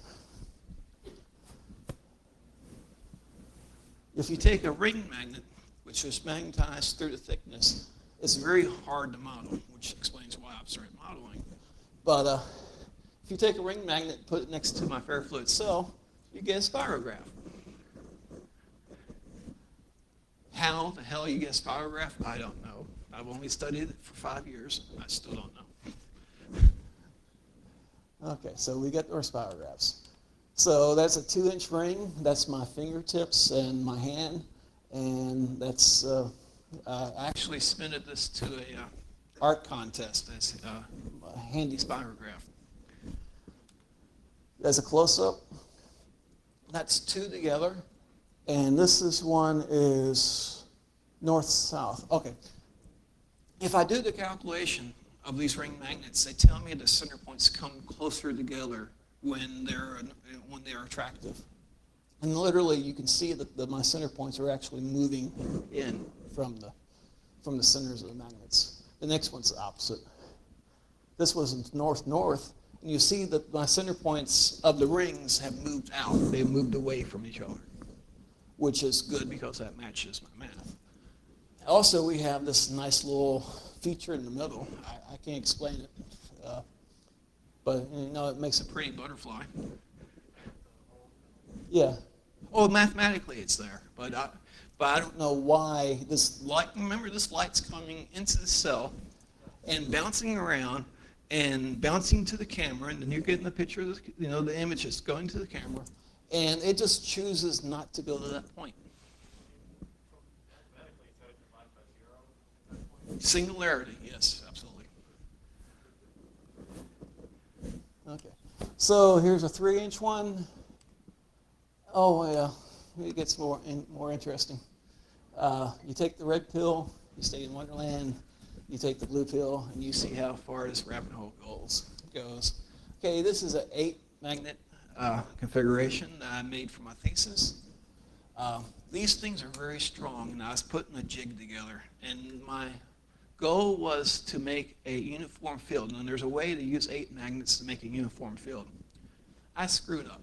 if you take a ring magnet, which is magnetized through the thickness, it's very hard to model, which explains why I've started modeling. But if you take a ring magnet and put it next to my ferrofluid cell, you get a spirograph. How the hell you get a spirograph, I don't know. I've only studied it for 5 years. I still don't know. Okay, so we get our spirographs. So that's a 2-inch ring. That's my fingertips and my hand. And that's, I actually submitted this to a art contest as a handy spirograph. As a close-up, that's 2 together. And this one is north-south. Okay. If I do the calculation of these ring magnets, they tell me the center points come closer together when they're attractive. And literally, you can see that my center points are actually moving in from the centers of the magnets. The next one's the opposite. This was north-north, and you see that my center points of the rings have moved out. They've moved away from each other, which is good because that matches my math. Also, we have this nice little feature in the middle. I can't explain it, but it makes a pretty butterfly. Yeah. Oh, mathematically it's there, but I don't know why this light. Remember, this light's coming into the cell and bouncing around and bouncing to the camera, and then you're getting the picture of the image is going to the camera, and it just chooses not to go to that point. Singularity, yes, absolutely. Okay, so here's a 3-inch one. Oh yeah, it gets more interesting. You take the red pill, you stay in Wonderland. You take the blue pill, and you see how far this rabbit hole goes. Okay, this is an 8-magnet configuration that I made for my thesis. These things are very strong, and I was putting a jig together, and my goal was to make a uniform field, and there's a way to use 8 magnets to make a uniform field. I screwed up.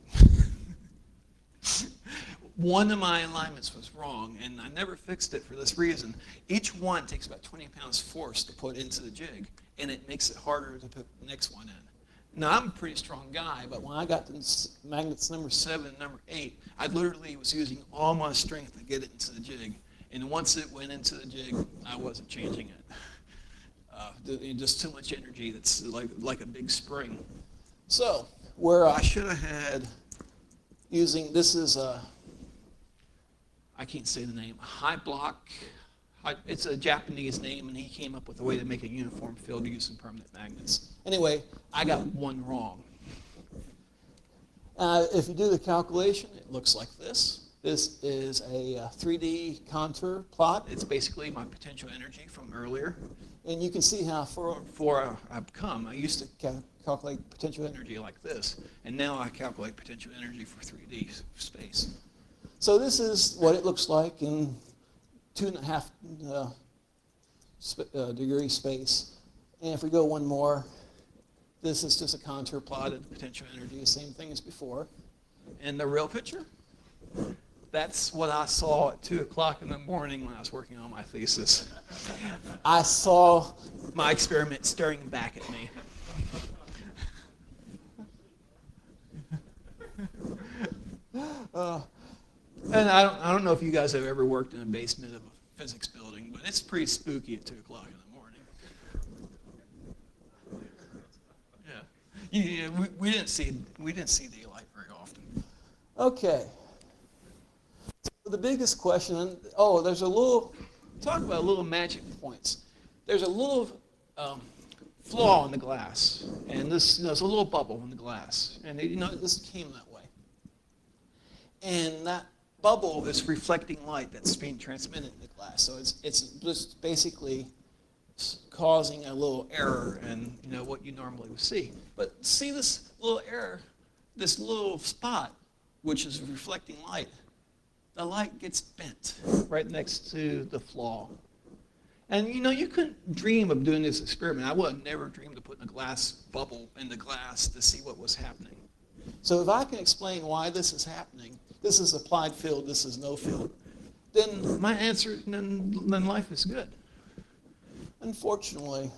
One of my alignments was wrong, and I never fixed it for this reason. Each one takes about 20 pounds force to put into the jig, and it makes it harder to put the next one in. Now, I'm a pretty strong guy, but when I got to magnets number 7 and number 8, I literally was using all my strength to get it into the jig. And once it went into the jig, I wasn't changing it. Just too much energy. That's like a big spring. So, where I should have had using, this is I can't say the name, it's a Japanese name, and he came up with a way to make a uniform field using permanent magnets. Anyway, I got one wrong. If you do the calculation, it looks like this. This is a 3D contour plot. It's basically my potential energy from earlier. And you can see how far I've come. I used to calculate potential energy like this, and now I calculate potential energy for 3D space. So this is what it looks like in 2.5 degree space. And if we go one more, this is just a contour plot of the potential energy, the same thing as before. And the real picture, that's what I saw at 2 o'clock in the morning when I was working on my thesis. I saw my experiment staring back at me. And I don't know if you guys have ever worked in a basement of a physics building, but it's pretty spooky at 2 o'clock in the morning. Yeah, we didn't see daylight very often. Okay. So the biggest question, talk about little magic points. There's a little flaw in the glass, and there's a little bubble in the glass, and this came that way. And that bubble is reflecting light that's being transmitted in the glass, so it's just basically causing a little error in what you normally would see. But see this little error, this little spot, which is reflecting light. The light gets bent right next to the flaw. And you couldn't dream of doing this experiment. I would have never dreamed of putting a glass bubble in the glass to see what was happening. So if I can explain why this is happening, this is applied field, this is no field, then my answer, then life is good. Unfortunately,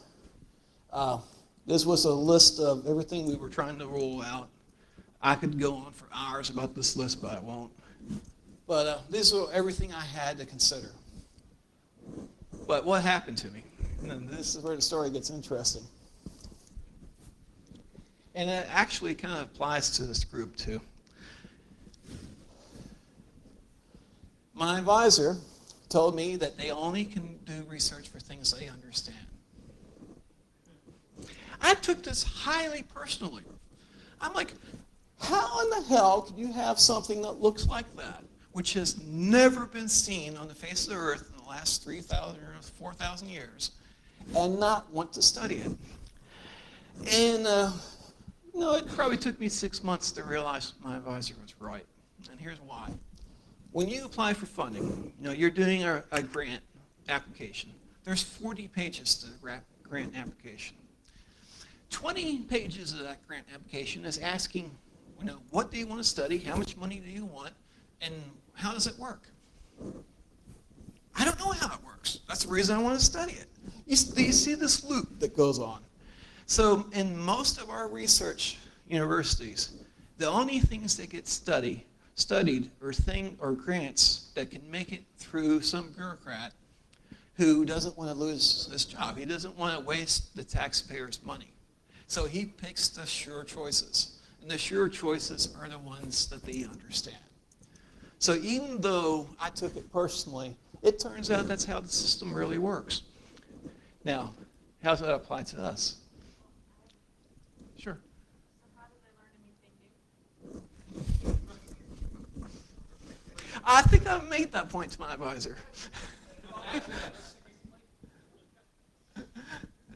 this was a list of everything we were trying to roll out. I could go on for hours about this list, but I won't. But these are everything I had to consider. But what happened to me? And this is where the story gets interesting. And it actually kind of applies to this group too. My advisor told me that they only can do research for things they understand. I took this highly personally. I'm like, how in the hell can you have something that looks like that, which has never been seen on the face of the earth in the last 3,000 or 4,000 years, and not want to study it? And, it probably took me 6 months to realize my advisor was right. And here's why. When you apply for funding, you're doing a grant application. There's 40 pages to the grant application. 20 pages of that grant application is asking, what do you want to study, how much money do you want, and how does it work? I don't know how it works. That's the reason I want to study it. You see this loop that goes on. So in most of our research universities, the only things that get studied or grants that can make it through some bureaucrat who doesn't want to lose this job. He doesn't want to waste the taxpayers' money. So he picks the sure choices. And the sure choices are the ones that they understand. So even though I took it personally, it turns out that's how the system really works. Now, how does that apply to us? Sure. So how do they learn anything new? I think I've made that point to my advisor.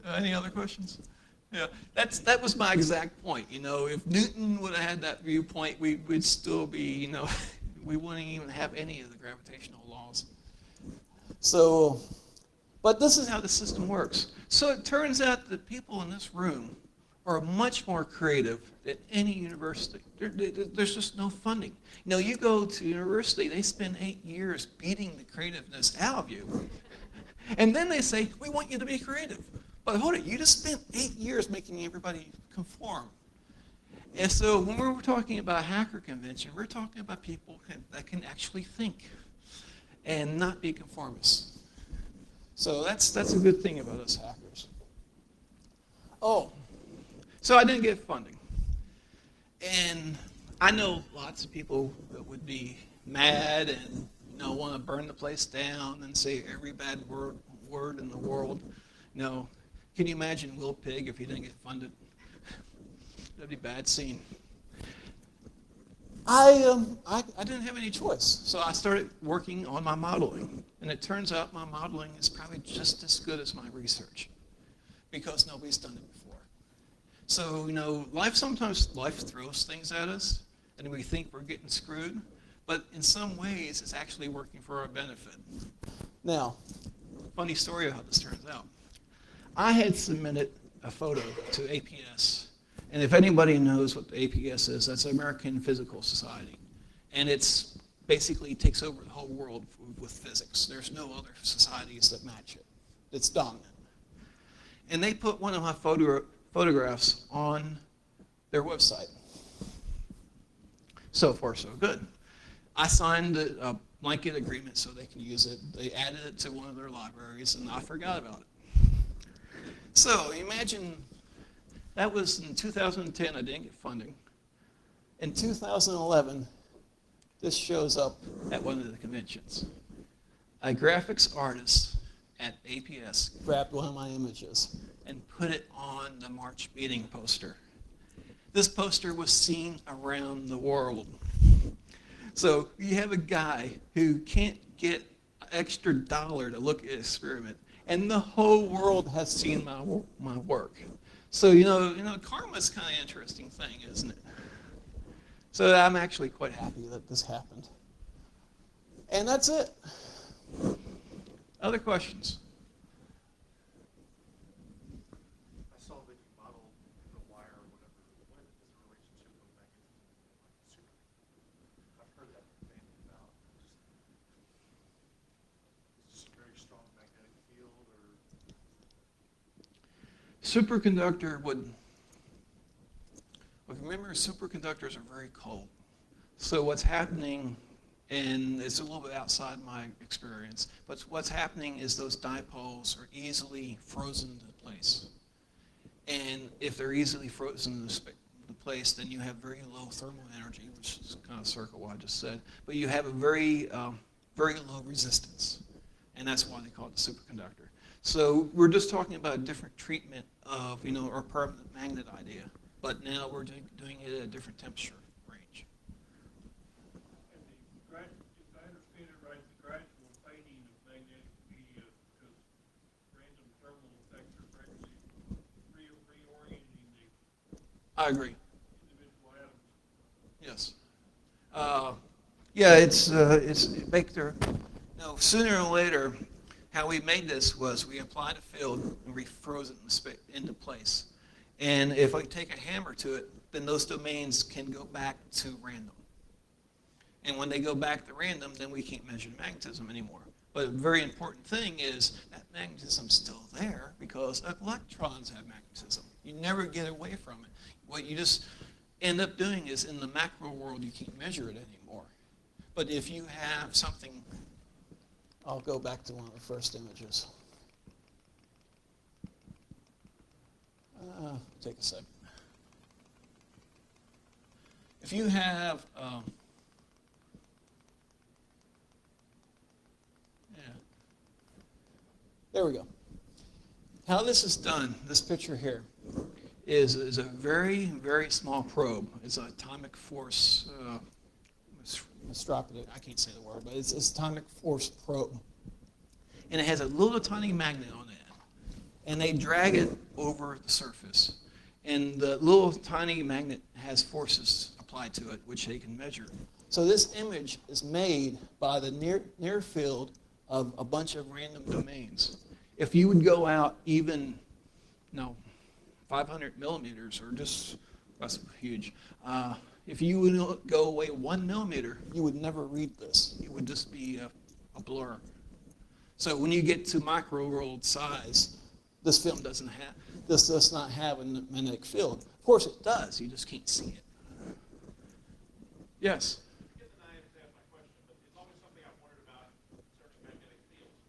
Any other questions? Yeah, that was my exact point. If Newton would have had that viewpoint, we'd still be, we wouldn't even have any of the gravitational laws. So, but this is how the system works. So it turns out that people in this room are much more creative than any university. There's just no funding. You go to university, they spend 8 years beating the creativeness out of you. And then they say, we want you to be creative. But hold it, you just spent 8 years making everybody conform. And so when we're talking about hacker convention, we're talking about people that can actually think and not be conformists. So that's a good thing about us hackers. Oh, so I didn't get funding. And I know lots of people that would be mad and want to burn the place down and say every bad word in the world. Can you imagine Will Pig if he didn't get funded? That'd be a bad scene. I didn't have any choice, so I started working on my modeling. And it turns out my modeling is probably just as good as my research. because nobody's done it before. So, sometimes life throws things at us, and we think we're getting screwed, but in some ways, it's actually working for our benefit. Now, funny story of how this turns out. I had submitted a photo to APS, and if anybody knows what the APS is, that's the American Physical Society, and it's basically takes over the whole world with physics. There's no other societies that match it. It's dominant. And they put one of my photographs on their website. So far, so good. I signed a blanket agreement so they can use it. They added it to one of their libraries, and I forgot about it. So imagine that was in 2010. I didn't get funding. In 2011, this shows up at one of the conventions. A graphics artist at APS grabbed one of my images and put it on the March meeting poster. This poster was seen around the world. So you have a guy who can't get an extra dollar to look at his experiment, and the whole world has seen my work. So karma's kind of an interesting thing, isn't it? So I'm actually quite happy that this happened. And that's it. Other questions? I saw that you modeled the wire or whatever. What is the relationship with magnetism and I've heard that bandied about. Is this a very strong magnetic field or? Superconductor remember, superconductors are very cold. So what's happening, and it's a little bit outside my experience, but what's happening is those dipoles are easily frozen into place. And if they're easily frozen into place, then you have very low thermal energy, which is kind of circle what I just said, but you have a very low resistance. And that's why they call it a superconductor. So we're just talking about a different treatment of, our permanent magnet idea. But now we're doing it at a different temperature range. And if I understand it right, the gradual fading of magnetic media because random thermal effects are actually reorienting the I agree. individual atoms. Yes. It's baked there. No, sooner or later, how we made this was we applied a field and we froze it into place. And if I take a hammer to it, then those domains can go back to random. And when they go back to random, then we can't measure magnetism anymore. But a very important thing is that magnetism's still there because electrons have magnetism. You never get away from it. What you just end up doing is in the macro world, you can't measure it anymore. But if you have something, I'll go back to one of the first images. Take a second. If you have, there we go. How this is done, this picture here, is a very, very small probe. It's an atomic force, I can't say the word, but it's atomic force probe. And it has a little tiny magnet on it. And they drag it over the surface. And the little tiny magnet has forces applied to it, which they can measure. So this image is made by the near field of a bunch of random domains. If you would go out even, 500 millimeters, or just, that's huge. If you would go away 1 millimeter, you would never read this. It would just be a blur. So when you get to micro world size, this film does not have a magnetic field. Of course it does, you just can't see it. Yes? You get the knife to ask my question, but it's always something I've wondered about concerning magnetic fields.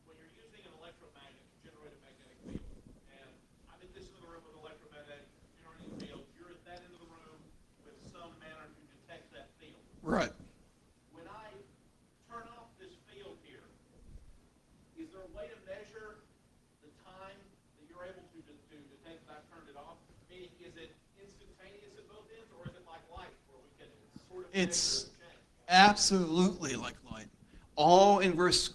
When you're using an electromagnet to generate a magnetic field, and I'm in this in the room with an electromagnetic generating field, you're at that end of the room with some manner to detect that field. Right. When I turn off this field here, is there a way to measure the time that you're able to detect that I've turned it off? Meaning, is it instantaneous at both ends, or is it like light, where we can sort of It's measure the change? absolutely like light. All inverse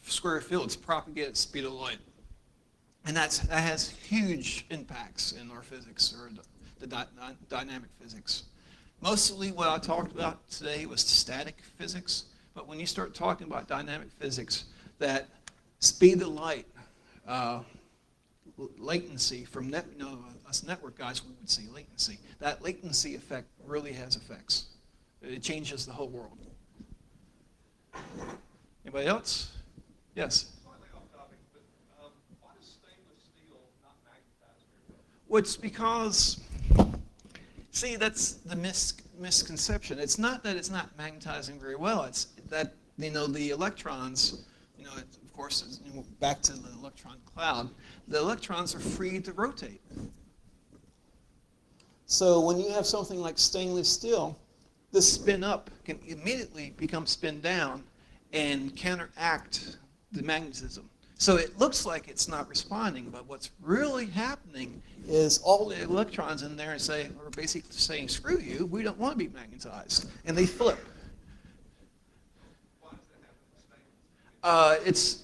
square fields propagate at the speed of light. And that has huge impacts in our physics, or the dynamic physics. Mostly what I talked about today was static physics, but when you start talking about dynamic physics, that speed of light, latency from us network guys, we would say latency. That latency effect really has effects. It changes the whole world. Anybody else? Yes. Slightly off topic, but why does stainless steel not magnetize very well? Well, it's because, see, that's the misconception. It's not that it's not magnetizing very well. It's that, the electrons, of course, back to the electron cloud, the electrons are free to rotate. So when you have something like stainless steel, the spin up can immediately become spin down and counteract the magnetism. So it looks like it's not responding, but what's really happening is all the electrons in there are basically saying, screw you, we don't want to be magnetized. And they flip. Why does that happen with stainless?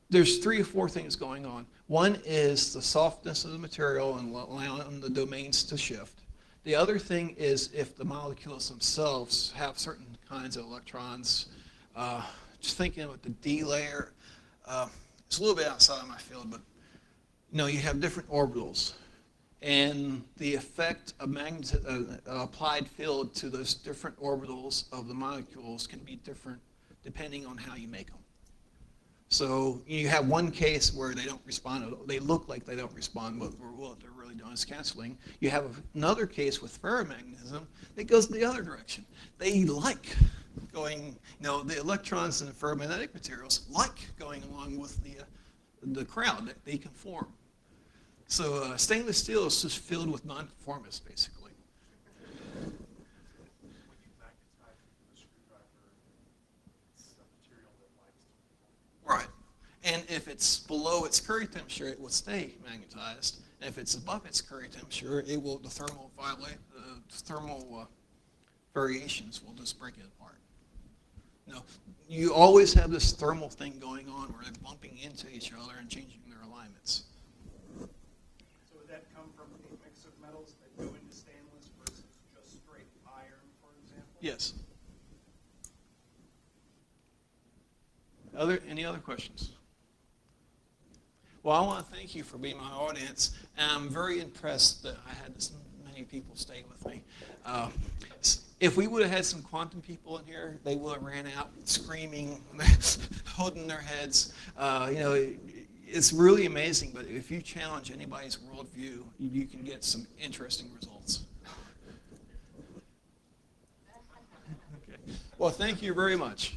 There's 3 or 4 things going on. One is the softness of the material and allowing the domains to shift. The other thing is if the molecules themselves have certain kinds of electrons. Just thinking with the D layer, it's a little bit outside of my field, but you have different orbitals. And the effect of applied field to those different orbitals of the molecules can be different depending on how you make them. So you have one case where they don't respond. They look like they don't respond, but what they're really doing is canceling. You have another case with ferromagnetism that goes the other direction. They like going, the electrons in the ferromagnetic materials like going along with the crowd. They conform. So stainless steel is just filled with nonconformists, basically. When you magnetize with a screwdriver, it's a material that likes to perform. Right. And if it's below its Curie temperature, it will stay magnetized. And if it's above its Curie temperature, the thermal variations will just break it apart. You always have this thermal thing going on where they're bumping into each other and changing their alignments. So would that come from a mix of metals that go into stainless versus just straight iron, for example? Yes. Any other questions? Well, I want to thank you for being my audience. And I'm very impressed that I had this many people stay with me. If we would have had some quantum people in here, they would have ran out screaming, holding their heads. It's really amazing, but if you challenge anybody's worldview, you can get some interesting results. Okay. Well, thank you very much.